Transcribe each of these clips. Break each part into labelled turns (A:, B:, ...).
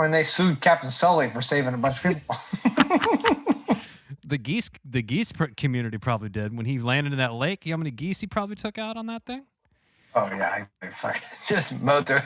A: when they sued Captain Sully for saving a bunch of people.
B: The geese community probably did when he landed in that lake. You know how many geese he probably took out on that thing?
A: Oh yeah, I fucking just mowed through.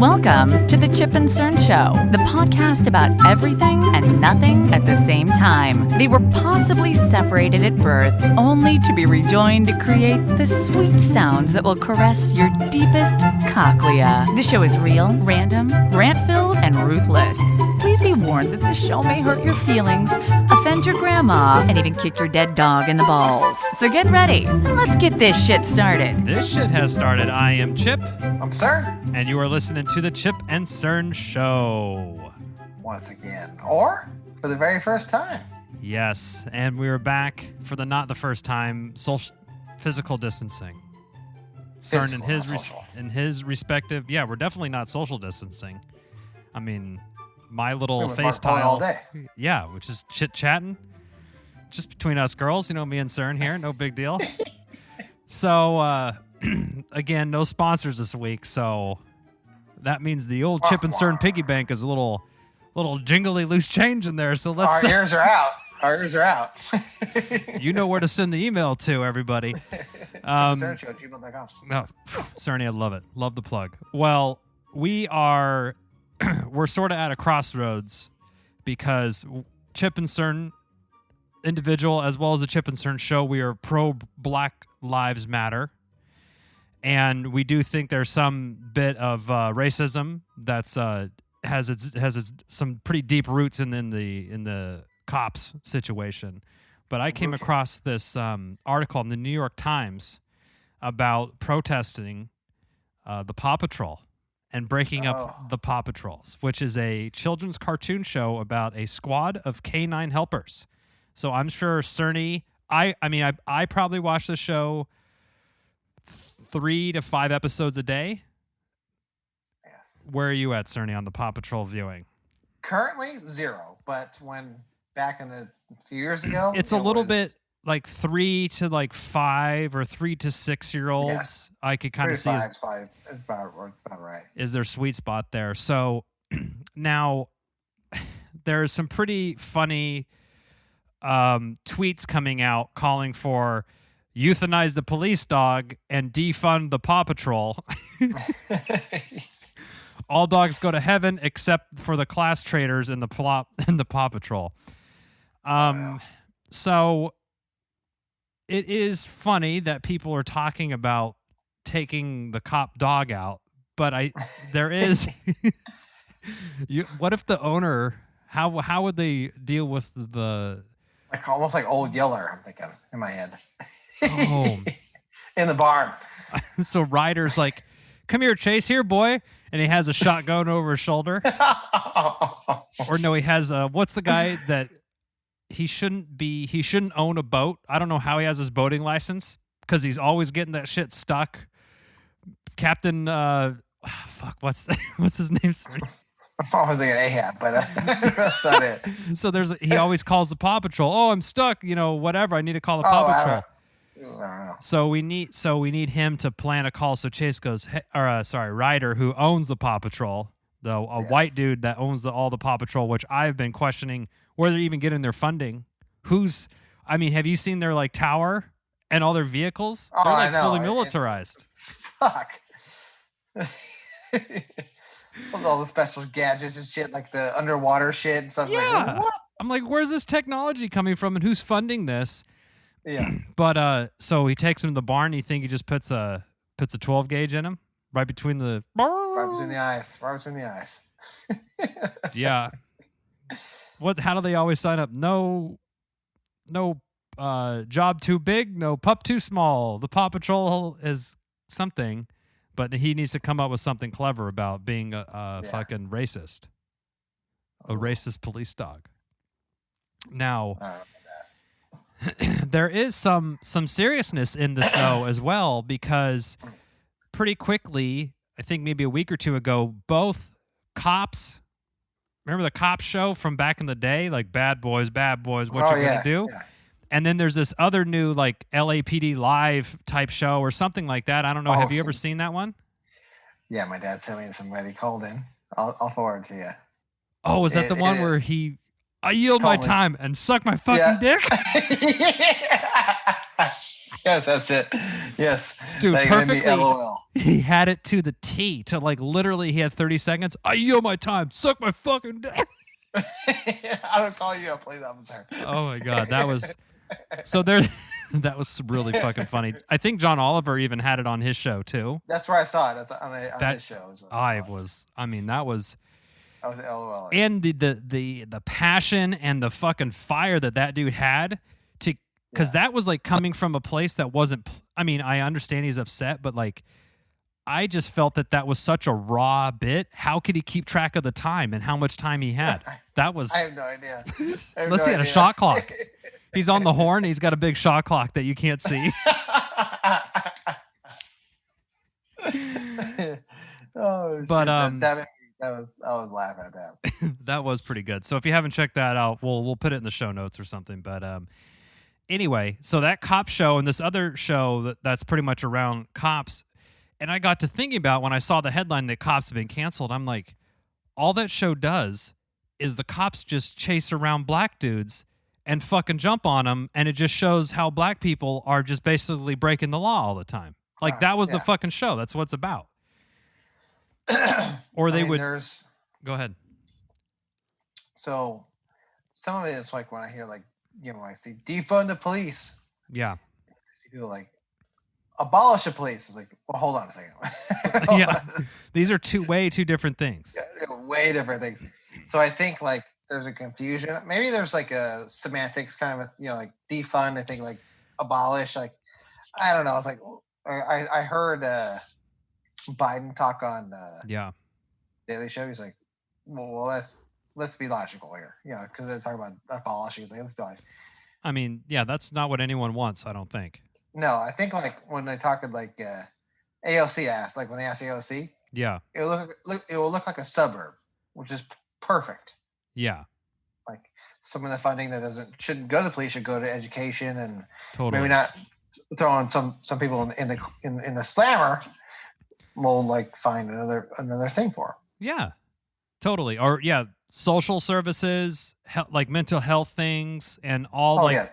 C: Welcome to the Chip and Cern Show, the podcast about everything and nothing at the same time. They were possibly separated at birth, only to be rejoined to create the sweet sounds that will caress your deepest cochlea. The show is real, random, rant-filled, and ruthless. Please be warned that the show may hurt your feelings, offend your grandma, and even kick your dead dog in the balls. So get ready, and let's get this shit started.
B: This shit has started. I am Chip.
A: I'm Cern.
B: And you are listening to the Chip and Cern Show.
A: Once again, or for the very first time.
B: Yes, and we are back for the not the first time physical distancing. Cern in his respective, yeah, we're definitely not social distancing. I mean, my little FaceTime
A: all day.
B: Yeah, which is chit-chatting just between us girls, you know, me and Cern here, no big deal. So, again, no sponsors this week, so that means the old Chip and Cern piggy bank is a little jingly loose change in there. So let's.
A: Our ears are out. Our ears are out.
B: You know where to send the email to, everybody.
A: ChipandCernShow@gmail.com.
B: No, Cerny, I love it. Love the plug. Well, we're sort of at a crossroads because Chip and Cern individual as well as the Chip and Cern Show, we are pro Black Lives Matter. And we do think there's some bit of racism that's has some pretty deep roots in the cops situation. But I came across this article in the New York Times about protesting the Paw Patrol and breaking up the Paw Patrols, which is a children's cartoon show about a squad of canine helpers. So I'm sure Cerny, I probably watch the show 3 to 5 episodes a day.
A: Yes.
B: Where are you at, Cerny, on the Paw Patrol viewing?
A: Currently 0, but when back in a few years ago,
B: it's a little bit like 3 to 5 or 3 to 6 year olds.
A: Yes.
B: I could kind of see
A: it's about right.
B: Is their sweet spot there? So now there's some pretty funny tweets coming out calling for euthanize the police dog and defund the Paw Patrol. All dogs go to heaven except for the class traitors in the Paw Patrol. So it is funny that people are talking about taking the cop dog out, but there is. What if the owner? How would they deal with the?
A: Like almost like Old Yeller, I'm thinking in my head.
B: Oh.
A: In the barn.
B: So Ryder's like, come here, Chase, here, boy. And he has a shotgun over his shoulder. Or no, he has what's the guy that he shouldn't own a boat. I don't know how he has his boating license because he's always getting that shit stuck. Captain, what's his name?
A: I was thinking Ahab, but that's not it.
B: So he always calls the Paw Patrol. Oh, I'm stuck. Whatever. I need to call the Paw Patrol.
A: I don't know.
B: So we need him to plan a call. So Chase goes, Ryder, who owns the Paw Patrol, though white dude that owns all the Paw Patrol, which I've been questioning where they're even getting their funding. Have you seen their tower and all their vehicles?
A: Oh,
B: they're
A: I know.
B: Fully militarized.
A: Fuck. All the special gadgets and shit, like the underwater shit and stuff like that. What?
B: I'm like, where's this technology coming from and who's funding this?
A: Yeah.
B: But so he takes him to the barn. You think he just puts a 12 gauge in him right between the
A: eyes. Right between the eyes.
B: Yeah. How do they always sign up? No job too big, no pup too small. The Paw Patrol is something, but he needs to come up with something clever about being a fucking racist. A racist police dog. Now, there is some seriousness in this though as well, because pretty quickly, I think maybe a week or two ago, both cops, remember the cop show from back in the day, like Bad Boys, what you gonna do?
A: Yeah.
B: And then there's this other new like LAPD live type show or something like that. I don't know.
A: Oh,
B: Have you ever seen that one?
A: Yeah, my dad sent me somebody called in. I'll forward it to you.
B: Oh, is that the one where I yield my time and suck my fucking dick?
A: Yes, that's it. Yes.
B: Dude,
A: that
B: perfectly.
A: LOL.
B: He had it to the T to like literally he had 30 seconds. I yield my time. Suck my fucking dick.
A: I don't call you a police officer.
B: Oh my God. That was so there. That was really fucking funny. I think John Oliver even had it on his show too.
A: That's where I saw it. That's on his show.
B: That was
A: LOL.
B: And the passion and the fucking fire that dude had to, because that was like coming from a place that wasn't, I mean, I understand he's upset, but like, I just felt that was such a raw bit. How could he keep track of the time and how much time he had? That was.
A: I have no idea.
B: Unless he had a shot clock. He's on the horn. He's got a big shot clock that you can't see.
A: Oh,
B: but
A: I was laughing at that.
B: That was pretty good. So if you haven't checked that out, we'll put it in the show notes or something. But anyway, so that cop show and this other show that's pretty much around cops. And I got to thinking about when I saw the headline that cops have been canceled. I'm like, all that show does is the cops just chase around black dudes and fucking jump on them, and it just shows how black people are just basically breaking the law all the time. Like that was the fucking show. That's what it's about. Or they would go ahead.
A: So some of it is like when I hear like, you know, I see defund the police.
B: Yeah.
A: I see people like abolish the police. It's like, well, hold on a second.
B: Yeah. These are way two different things.
A: Yeah, way different things. So I think like there's a confusion. Maybe there's like a semantics kind of, you know, like defund. I think like abolish. Like I don't know. It's like I heard Biden talk on Daily Show. He's like, well, let's be logical here, you know, because they're talking about abolishing. It's like let's be logical.
B: I mean, yeah, that's not what anyone wants. I don't think.
A: No, I think like when they talk like AOC asked, like when they ask AOC, it will look like a suburb, which is perfect.
B: Yeah.
A: Like some of the funding that shouldn't go to the police should go to education and
B: totally.
A: Maybe not throw on some people in the slammer. We'll like find another thing for.
B: Yeah, totally. Or social services, like mental health things, and all.
A: Oh yeah,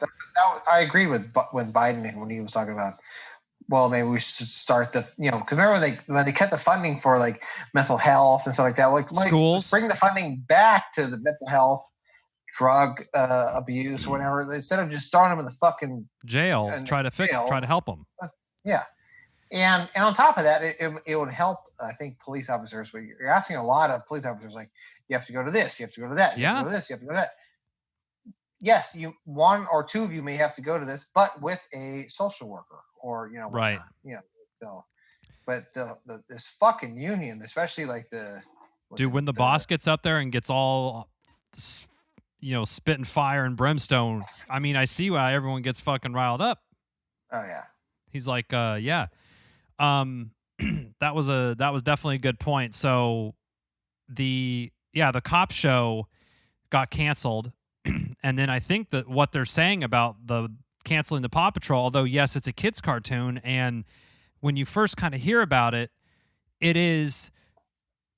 A: I agree with when Biden when he was talking about. Well, maybe we should start because remember when they cut the funding for like mental health and stuff like that. Like
B: schools,
A: bring the funding back to the mental health, drug abuse, or whatever. Instead of just throwing them in the fucking
B: jail, try to help them.
A: Yeah. And on top of that, it would help, I think, police officers. But you're asking a lot of police officers, like, you have to go to this, you have to go to that, you have to go to this, you have to go to that. Yes, one or two of you may have to go to this, but with a social worker or,
B: right.
A: So, but this fucking union, especially like
B: when the boss gets up there and gets all, spitting fire and brimstone, I mean, I see why everyone gets fucking riled up.
A: Oh, yeah.
B: He's like, yeah. That was definitely a good point. So the cop show got canceled. And then I think that what they're saying about the canceling the Paw Patrol, although yes, it's a kid's cartoon. And when you first kind of hear about it,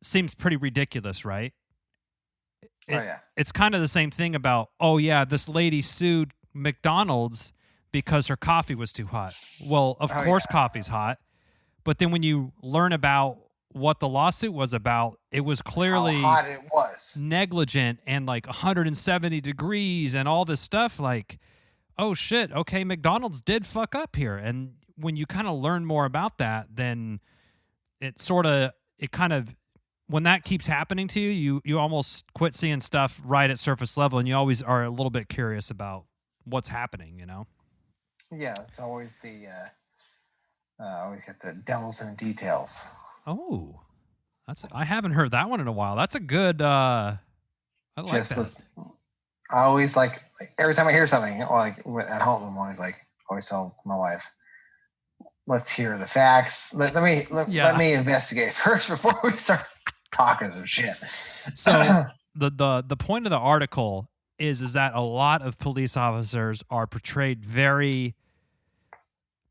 B: seems pretty ridiculous, right? It's kind of the same thing about, this lady sued McDonald's because her coffee was too hot. Well, of course coffee's hot. But then when you learn about what the lawsuit was about, it was clearly
A: how hot it was,
B: negligent and like 170 degrees and all this stuff. Like, oh shit, okay, McDonald's did fuck up here. And when you kind of learn more about that, then when that keeps happening to you, you almost quit seeing stuff right at surface level, and you always are a little bit curious about what's happening,
A: Yeah, it's always always get the devils in the details.
B: Oh, I haven't heard that one in a while. That's a good. I like that.
A: Listen, I always like every time I hear something, or like at home, I'm always tell my wife, "Let's hear the facts. Let me investigate first before we start talking some shit."
B: So the point of the article is that a lot of police officers are portrayed very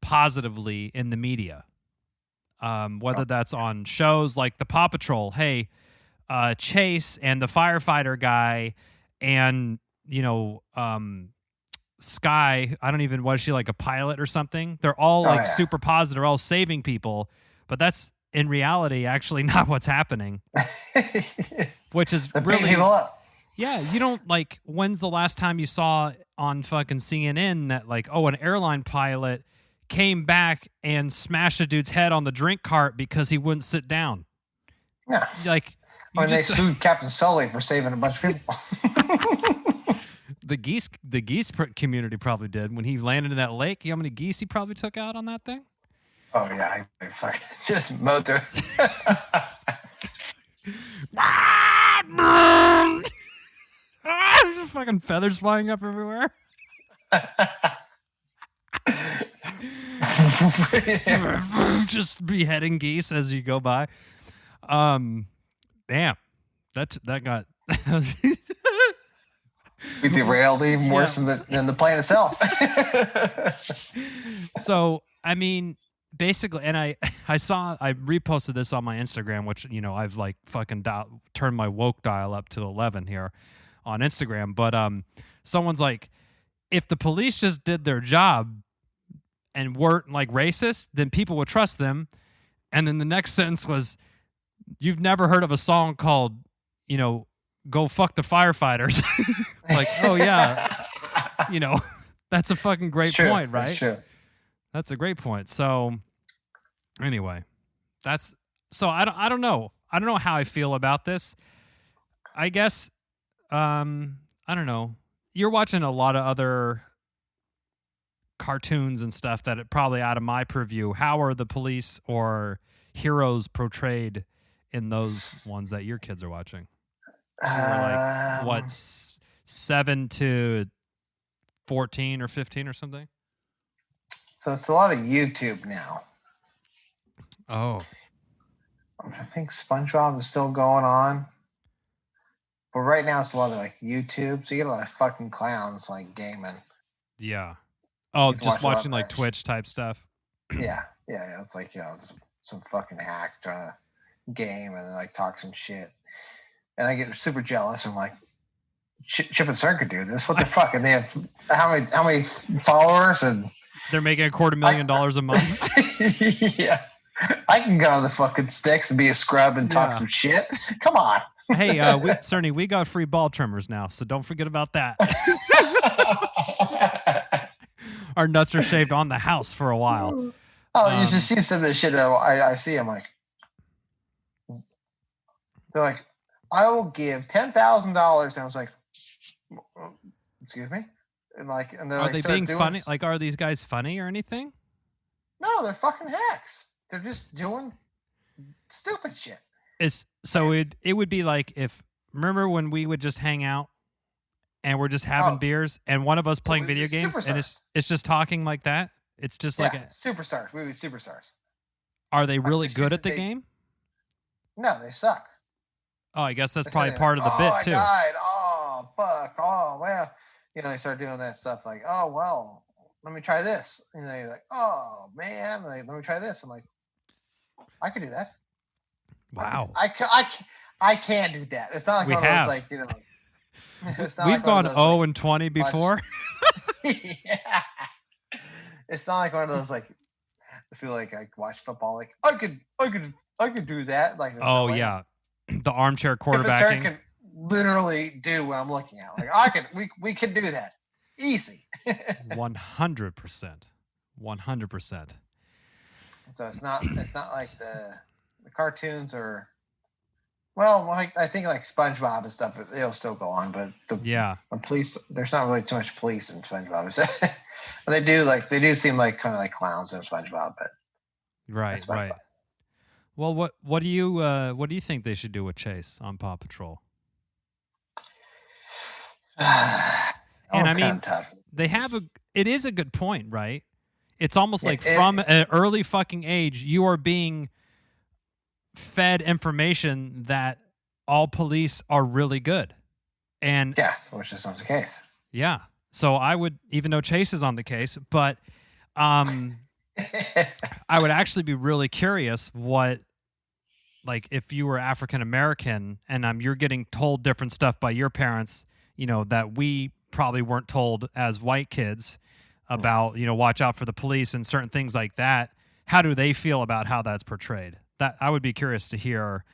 B: positively in the media. Whether that's on shows like the Paw Patrol, hey, Chase and the firefighter guy and, Sky, I don't even, was she like a pilot or something? They're all super positive, they're all saving people, but that's in reality actually not what's happening. Which is
A: They're
B: really
A: beating people up.
B: Yeah, you don't when's the last time you saw on fucking CNN that an airline pilot came back and smashed a dude's head on the drink cart because he wouldn't sit down?
A: Yeah. They sued Captain Sully for saving a bunch of people.
B: The geese community probably did when he landed in that lake. You know how many geese he probably took out on that thing?
A: Oh yeah, I fucking just mowed through.
B: Just fucking feathers flying up everywhere. Just beheading geese as you go by. Damn, that got.
A: We derailed even worse than the plane itself.
B: So, I mean, basically, and I reposted this on my Instagram, which, I've fucking turned my woke dial up to 11 here on Instagram. But someone's like, if the police just did their job and weren't racist, then people would trust them. And then the next sentence was, you've never heard of a song called, Go Fuck the Firefighters. Oh yeah, that's a fucking great point, right?
A: That's true.
B: That's a great point. So anyway, I don't know. I don't know how I feel about this. I guess I don't know. You're watching a lot of other cartoons and stuff that are probably out of my purview. How are the police or heroes portrayed in those ones that your kids are watching? What, 7 to 14 or 15 or something?
A: So it's a lot of YouTube now.
B: Oh.
A: I think SpongeBob is still going on. But right now it's a lot of YouTube. So you get a lot of fucking clowns gaming.
B: Yeah. Oh, just watching Twitch type stuff.
A: Yeah. It's some fucking hack trying to game and talk some shit. And I get super jealous. I'm like, Chip and Cern could do this. What the fuck? And they have how many followers? And
B: they're making $250,000 a month.
A: Yeah. I can go on the fucking sticks and be a scrub and talk some shit. Come on.
B: Hey, Cerny, we got free ball trimmers now, so don't forget about that. Our nuts are shaved on the house for a while.
A: Oh, you should see some of the shit that I see. I'm like, they're like, I will give $10,000. And I was like, excuse me? And they're
B: are they being funny? Are these guys funny or anything?
A: No, they're fucking hacks. They're just doing stupid shit.
B: It would be if remember when we would just hang out and we're just having beers and one of us playing video games and it's just talking like that? It's just
A: superstars. We would be superstars.
B: Are they really good at the game?
A: No, they suck.
B: Oh, I guess that's probably part of the bit too.
A: Oh, I died. Oh, fuck. Oh, well. They start doing that stuff oh, well, let me try this. And they're like, oh, man, let me try this. I'm like, I could do that.
B: Wow.
A: I can't do that. It's not one of those, it's not
B: We've gone 0-20 before.
A: Yeah. It's not one of those, I feel I watch football. I could do that.
B: Oh, no yeah. The armchair quarterbacking.
A: Can literally do what I'm looking at. We can do that. Easy.
B: 100%. 100%.
A: So it's not like the cartoons are, well, I think SpongeBob and stuff, they'll still go on, but the police, there's not really too much police in SpongeBob. They do seem kind of like clowns in SpongeBob, but
B: right. Well, what do you think they should do with Chase on Paw Patrol? And I mean,
A: tough.
B: It is a good point, right? It's almost from an early fucking age, you are being fed information that all police are really good. And
A: yes, which is not the case.
B: yeah, so I would, even though Chase is on the case, but I would actually be really curious what, like, if you were African American and you're getting told different stuff by your parents, that we probably weren't told as white kids about, watch out for the police and certain things like that. How do they feel about how that's portrayed? That I would be curious to hear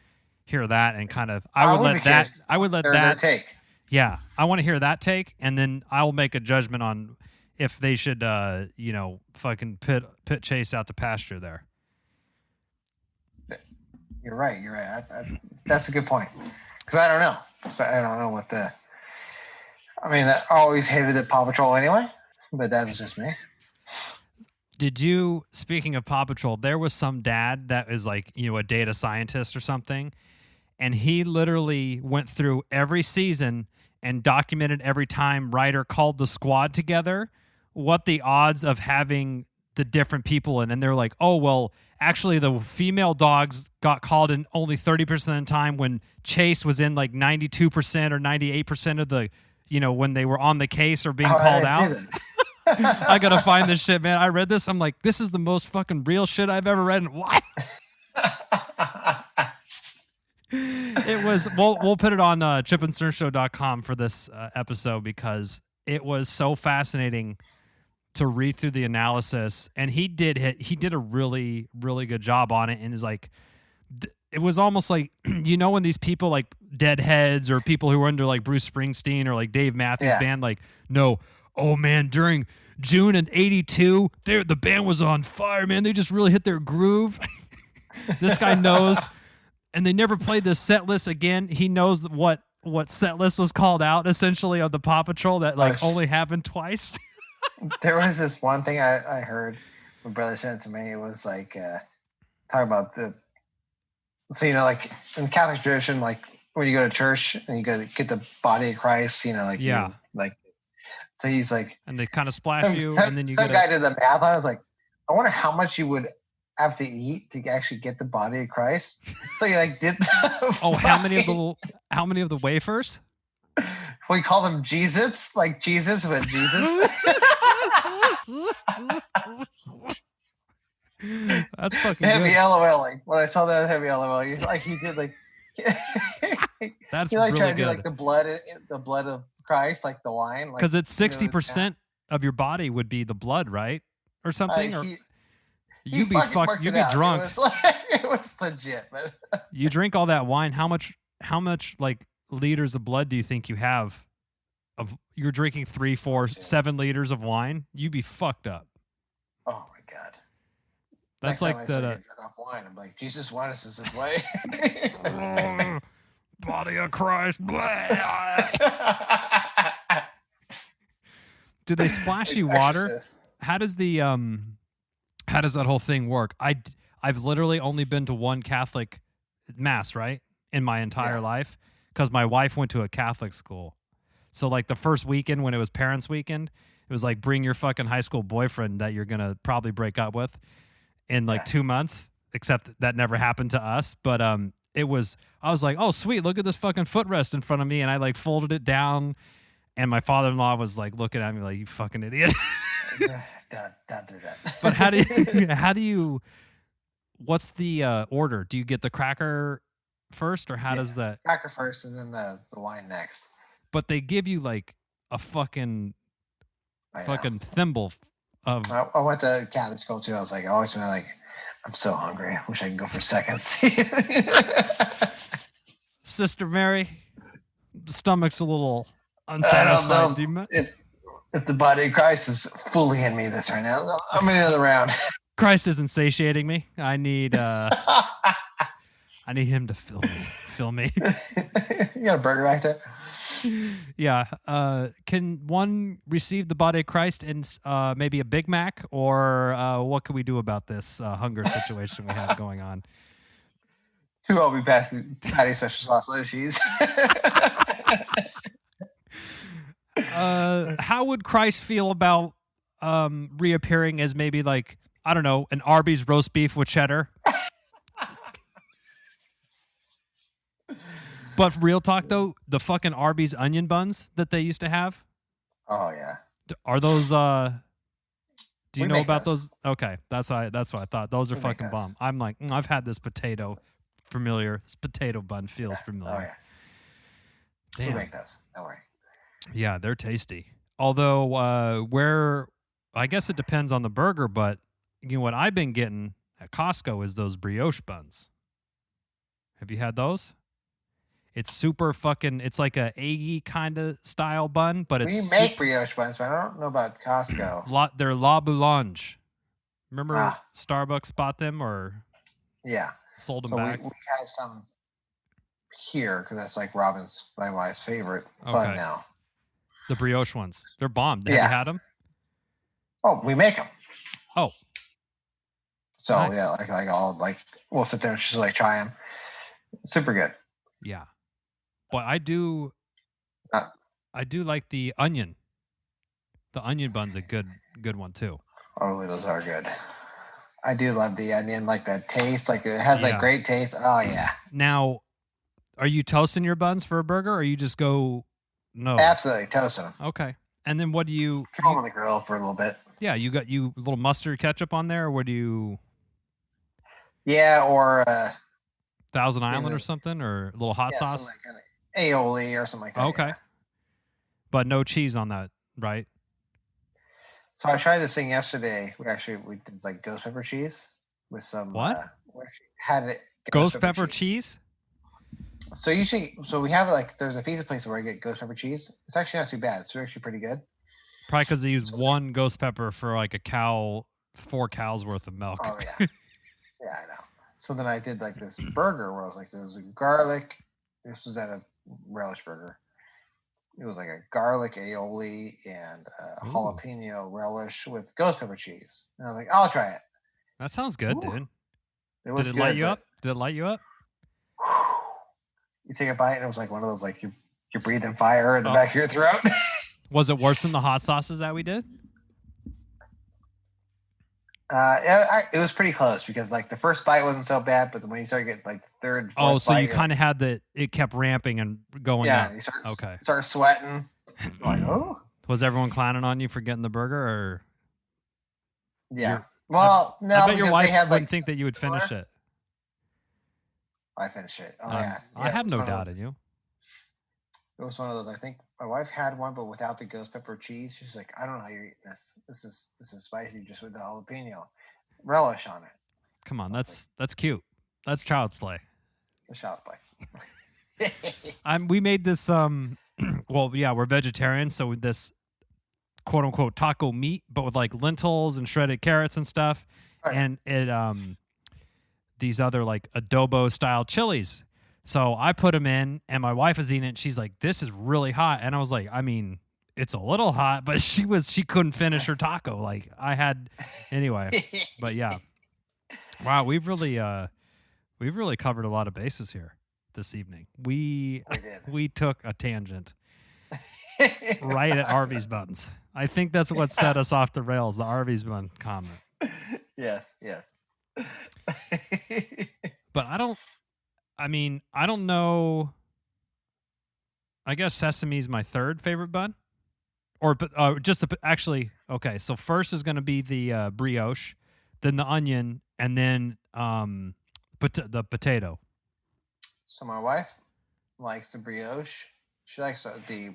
B: that, and kind of I would let that
A: take.
B: Yeah, I want to hear that take, and then I'll make a judgment on if they should fucking pit Chase out to pasture there.
A: You're right. That's a good point, because I don't know. So I don't know what the. I mean, I always hated the Paw Patrol anyway, but that was just me.
B: Did you, speaking of Paw Patrol, there was some dad that is like, a data scientist or something, and he literally went through every season and documented every time Ryder called the squad together, what the odds of having the different people in. And they're like, oh, well, actually the female dogs got called in only 30% of the time, when Chase was in like 92% or 98% of the, when they were on the case or being called out. I gotta find this shit, man. I read this. I'm like, this is the most fucking real shit I've ever read. And why? It was. We'll put it on chipandsternshow.com for this episode, because it was so fascinating to read through the analysis. And he did a really, really good job on it. And is like, it was almost like, when these people like Deadheads or people who were under like Bruce Springsteen or like Dave Matthews Band, like, no. Oh, man, during June in 82, the band was on fire, man. They just really hit their groove. This guy knows. And they never played this set list again. He knows what set list was called out, essentially, of the Paw Patrol that like only happened twice.
A: There was this one thing I heard my brother sent it to me. It was like talking about so, like in the Catholic tradition, like when you go to church and you go to get the body of Christ, so he's like,
B: and they kind of splash you, and then you
A: some guy did the math on it. I was like, I wonder how much you would have to eat to actually get the body of Christ. So he like did.
B: How many of the wafers?
A: We call them Jesus, like Jesus, but Jesus.
B: That's fucking
A: heavy
B: good.
A: LOL. Like when I saw that heavy LOL, he did like.
B: That's
A: he like
B: really
A: tried to
B: good.
A: do like the blood of Christ, like the wine,
B: because it's 60% of your body would be the blood, right, or something. You'd be fucked. You'd be drunk.
A: It was legit, man.
B: You drink all that wine. How much like liters of blood do you think you have? You're drinking 3, 4, 7 liters of wine. You'd be fucked up.
A: Oh my god.
B: That's
A: next
B: like
A: time I
B: the
A: drink enough wine. I'm like, Jesus wanted us this way.
B: Body of Christ. Do they splash you water? How does that whole thing work? I've literally only been to one Catholic mass, right, in my entire life, because my wife went to a Catholic school. So like the first weekend when it was parents' weekend, it was like, bring your fucking high school boyfriend that you're gonna probably break up with in like 2 months. Except that never happened to us, but I was like, oh sweet, look at this fucking footrest in front of me, and I like folded it down, and my father-in-law was like looking at me like, you fucking idiot.
A: Don't do that.
B: But how do you what's the order? Do you get the cracker first, or how does that?
A: Cracker first and then the wine next.
B: But they give you like a fucking thimble of.
A: I went to Catholic school too. I was like, I always been like, I'm so hungry. I wish I could go for seconds.
B: Sister Mary, the stomach's a little unsatisfied.
A: I don't know if the body of Christ is fully in me this right now. I'm in another round.
B: Christ isn't satiating me. I need him to fill me.
A: You got a burger back there?
B: Yeah. Can one receive the body of Christ in maybe a Big Mac, or what can we do about this hunger situation we have going on?
A: 2 I'll be passing patty special sauce, low cheese.
B: How would Christ feel about reappearing as maybe like, I don't know, an Arby's roast beef with cheddar? But real talk though, the fucking Arby's onion buns that they used to have,
A: Oh yeah.
B: are those do you
A: We
B: know
A: make
B: about
A: those.
B: those? Okay, that's what I thought. Those are
A: We make
B: fucking
A: those.
B: bomb. I'm like, I've had this potato familiar. This potato bun feels
A: Oh
B: familiar.
A: yeah. We
B: Damn.
A: make those. Don't worry.
B: Yeah, they're tasty. Although I guess it depends on the burger, but you know what I've been getting at Costco is those brioche buns. Have you had those? It's super fucking. It's like a eggy kind of style bun, but it's
A: We make brioche buns, but I don't know about Costco.
B: they're La Boulange. Remember Starbucks bought them or
A: Yeah.
B: sold them
A: So
B: back?
A: we had some here because that's like my wife's favorite
B: Okay.
A: bun now.
B: The brioche ones. They're bomb. Have
A: Yeah.
B: you had them?
A: Oh, we make them.
B: Oh.
A: So
B: Nice.
A: yeah, like I'll like we'll sit there and just like try them. Super good.
B: Yeah. But I do like the onion. The onion bun's a good one too.
A: Oh, those are good. I do love the onion, like that taste. Like it has
B: Yeah.
A: like great taste. Oh yeah.
B: Now, are you toasting your buns for a burger or you just go no?
A: Absolutely toast them.
B: Okay. And then what do you
A: Throw them on the grill for a little bit.
B: Yeah, you got a little mustard ketchup on there, or what do you
A: Yeah, or
B: Thousand Island
A: maybe-
B: or something, or a little hot
A: yeah,
B: sauce?
A: something like kind of aioli or something like that.
B: Okay.
A: Yeah.
B: But no cheese on that, right?
A: So I tried this thing yesterday. We did like ghost pepper cheese with some.
B: What?
A: We actually had it.
B: Ghost pepper cheese?
A: So we have like there's a pizza place where I get ghost pepper cheese. It's actually not too bad. It's actually pretty good.
B: Probably because they use one ghost pepper for like 4 cows worth of milk.
A: Oh yeah, yeah, I know. So then I did like this burger where I was like, there was a garlic. This was at a relish burger. It was like a garlic aioli and a
B: Ooh.
A: jalapeno relish with ghost pepper cheese. And I was like, I'll try it.
B: That sounds good,
A: Ooh.
B: dude.
A: It was
B: Did it
A: good,
B: light you
A: but-
B: up? Did it light you up?
A: You take a bite and it was like one of those like you're breathing fire in the
B: Oh.
A: back of your throat.
B: Was it worse than the hot sauces that we did?
A: It was pretty close because like the first bite wasn't so bad, but then when you start getting like the third, fourth
B: Oh, so
A: bite,
B: you
A: you're
B: kind of had it kept ramping and going
A: like, yeah,
B: up.
A: and you
B: Okay.
A: start sweating. Like, oh
B: Was everyone clowning on you for getting the burger, or
A: yeah. Well, no,
B: I bet your
A: because
B: wife
A: they have
B: wouldn't
A: like
B: think that you would finish it.
A: I finished it. Oh
B: Um,
A: yeah.
B: I
A: Yeah,
B: have
A: it was
B: no
A: one of
B: doubt
A: those-
B: in you.
A: It was one of those. I think my wife had one, but without the ghost pepper cheese. She's like, I don't know how you're eating this. This is spicy just with the jalapeno relish on it.
B: Come on, that's cute. That's child's play.
A: The child's play.
B: We made this well, yeah, we're vegetarian, so with this quote unquote taco meat, but with like lentils and shredded carrots and stuff.
A: Right.
B: And it these other like adobo style chilies. So I put them in and my wife was eating it and she's like, this is really hot. And I was like, I mean, it's a little hot, but she couldn't finish her taco. Like I had anyway. But yeah. Wow, we've really covered a lot of bases here this evening.
A: We did.
B: We took a tangent right at Arby's buns. I think that's what set us off the rails, the Arby's bun comment.
A: Yes, yes.
B: But I don't know. I guess sesame's my third favorite bun. Or just actually, okay, so first is going to be the brioche, then the onion, and then the potato.
A: So my wife likes the brioche. She likes the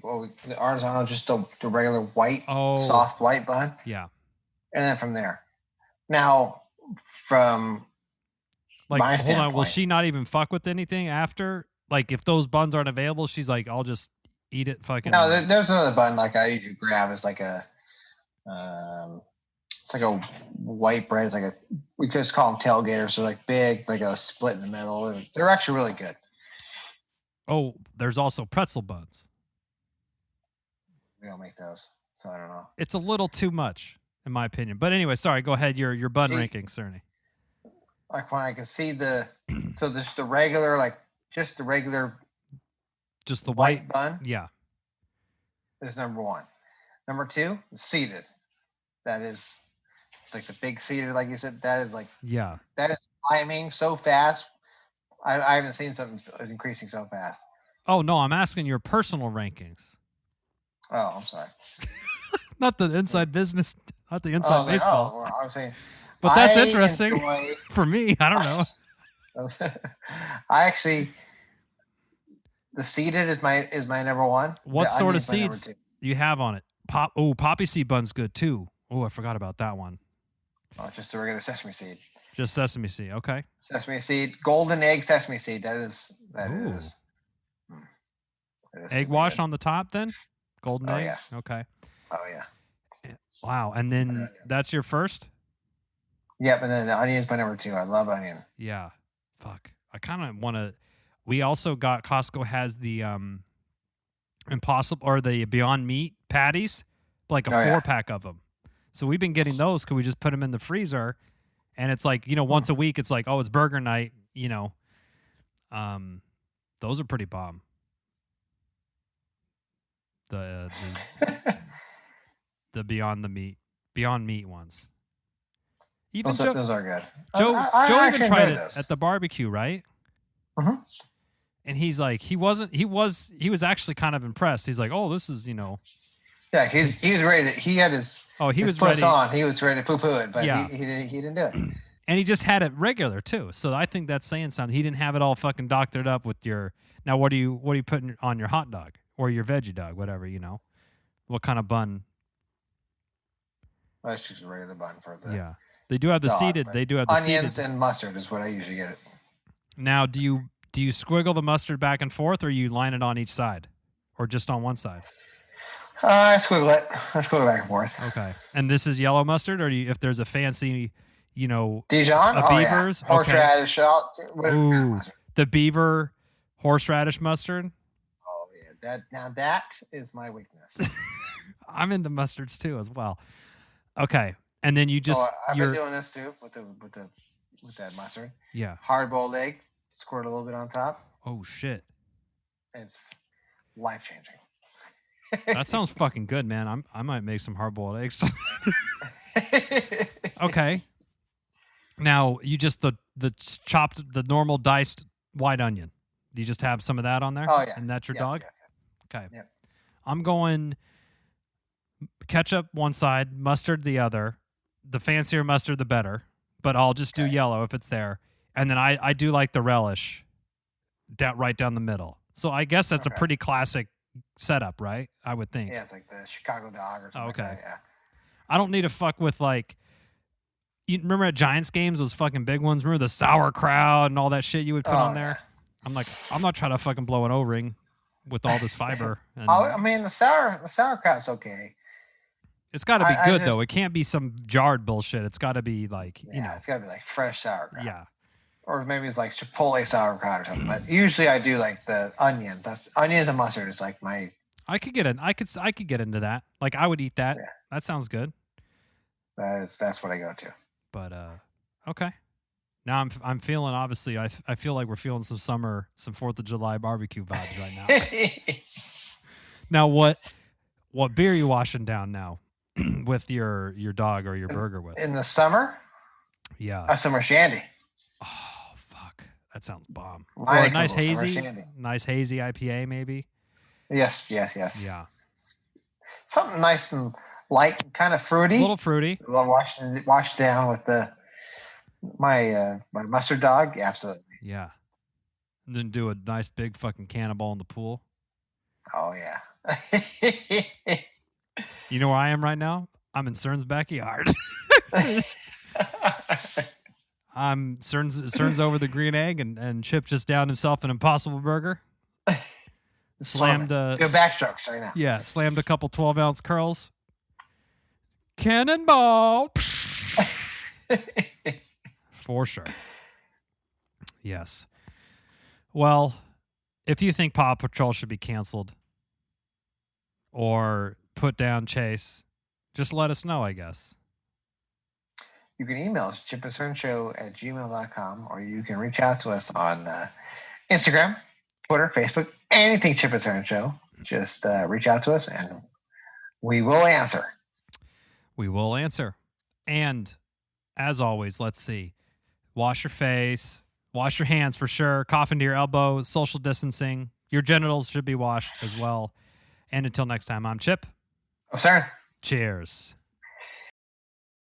A: Artisanal, just the regular white, soft white bun.
B: Yeah.
A: And then from there. Now, from
B: Like,
A: my
B: hold on,
A: standpoint,
B: will she not even fuck with anything after? Like, if those buns aren't available, she's like, I'll just eat it fucking.
A: No, there's another bun like I usually grab. It's like a, it's like a white bread. It's like we could just call them tailgaters. So like big, like a split in the middle. They're actually really good.
B: Oh, there's also pretzel buns.
A: We don't make those, so I don't know.
B: It's a little too much, in my opinion. But anyway, sorry. Go ahead. Your bun
A: See-
B: ranking, Cerny.
A: Like when I can see so there's the regular, like just the regular
B: Just the
A: white bun
B: Yeah.
A: is number one. Number two, seeded. That is like the big seeded, like you said. That is like
B: Yeah.
A: that is climbing so fast. I haven't seen something is increasing so fast.
B: Oh no, I'm asking your personal rankings,
A: Oh, I'm sorry.
B: not the inside business, not the
A: I
B: inside
A: was like,
B: baseball.
A: well, I was saying.
B: But that's
A: I
B: interesting
A: enjoy-
B: for me. I don't know.
A: I actually, the seeded is my number one.
B: What
A: The
B: sort of
A: onion's my number
B: seeds
A: two.
B: you have on it? Poppy seed bun's good too. Oh, I forgot about that one.
A: Oh, it's just a regular sesame seed.
B: Just sesame seed. Okay.
A: Sesame seed, golden egg sesame seed. That is.
B: Ooh.
A: That is
B: Egg
A: super
B: wash
A: good.
B: on the top then? Golden
A: Oh,
B: egg?
A: yeah.
B: Okay.
A: Oh yeah.
B: Wow. And then that's your first?
A: Yep, and then the onion is my number two. I love onion.
B: Yeah. Fuck. I kind of want to. We also got Costco has the Impossible or the Beyond Meat patties, like a 4-pack of them. So we've been getting those because we just put them in the freezer, and it's like once a week it's like it's burger night. Those are pretty bomb. The Beyond Meat ones. Even
A: those are good.
B: Joe
A: I
B: even
A: actually
B: tried
A: enjoyed
B: it
A: those.
B: at the barbecue, right?
A: Mhm.
B: And he's like, he was actually kind of impressed. He's like, oh, this is,
A: Yeah, he's ready. He had his
B: he was
A: puss
B: ready.
A: on. He was ready to poo-poo it, but
B: Yeah.
A: he didn't do it.
B: And he just had it regular too. So I think that's saying something. He didn't have it all fucking doctored up with your. Now what are you putting on your hot dog or your veggie dog, whatever, What kind of bun?
A: I should ready the bun for the
B: Yeah. They do have the
A: dog,
B: seeded.
A: but
B: They do have the
A: onions
B: seeded.
A: and mustard is what I usually get it.
B: Now, do you squiggle the mustard back and forth, or you line it on each side, or just on one side?
A: I squiggle it. I squiggle back and forth.
B: Okay. And this is yellow mustard, or if there's a fancy,
A: Dijon?
B: a Beaver's?
A: Yeah. Horseradish.
B: Ooh, the Beaver horseradish mustard.
A: Oh yeah, that is my weakness.
B: I'm into mustards too as well. Okay. And then you just
A: I've been doing this too with that mustard.
B: Yeah.
A: Hard-boiled egg, squirt a little bit on top.
B: Oh shit.
A: It's life-changing.
B: That sounds fucking good, man. I might make some hard-boiled eggs. Okay. Now you just the chopped, the normal diced white onion. Do you just have some of that on there?
A: Oh yeah.
B: And that's your
A: Yep,
B: dog?
A: yeah.
B: Okay.
A: Yep.
B: I'm going ketchup one side, mustard the other. The fancier mustard, the better. But I'll just do yellow if it's there. And then I do like the relish right down the middle. So I guess that's a pretty classic setup, right? I would think.
A: Yeah, it's like the Chicago dog or something.
B: Okay.
A: Like that, yeah.
B: I don't need to fuck with you remember at Giants games, those fucking big ones? Remember the sauerkraut and all that shit you would put on there? I'm like, I'm not trying to fucking blow an O-ring with all this fiber. And
A: I mean, the sauerkraut's okay.
B: it's got to be good, though. It can't be some jarred bullshit. It's got to be like,
A: it's got to be like fresh sauerkraut.
B: Yeah.
A: Or maybe it's like Chipotle sauerkraut or something. But usually I do like the onions. Onions and mustard is like my.
B: I could get into that. Like I would eat that.
A: Yeah.
B: That sounds good.
A: That's what I go to.
B: But okay. Now I'm feeling, obviously I feel like we're feeling some 4th of July barbecue vibes right now. Now what beer are you washing down now with your dog or your burger with?
A: In the summer?
B: Yeah.
A: A summer shandy.
B: Oh fuck. That sounds bomb.
A: Mine
B: Or a nice
A: equals summer
B: hazy
A: shandy.
B: IPA maybe.
A: Yes.
B: Yeah.
A: Something nice and light, kind of fruity.
B: A little fruity.
A: Washed down with my mustard dog. Yeah, absolutely.
B: Yeah. And then do a nice big fucking cannonball in the pool.
A: Oh yeah.
B: You know where I am right now? I'm in CERN's backyard. I'm CERN's over the green egg, and Chip just downed himself an Impossible Burger. Slammed
A: do backstrokes right now.
B: Yeah, slammed a couple 12-ounce curls. Cannonball. For sure. Yes. Well, if you think Paw Patrol should be canceled or put down Chase, just let us know, I guess.
A: You can email us, chipandcernshow@gmail.com, or you can reach out to us on Instagram, Twitter, Facebook, anything Chip and Cern Show. Just reach out to us and we will answer.
B: We will answer. And as always, let's see. Wash your face. Wash your hands for sure. Cough into your elbow. Social distancing. Your genitals should be washed as well. And until next time, I'm Chip.
A: I'm sorry.
B: Cheers.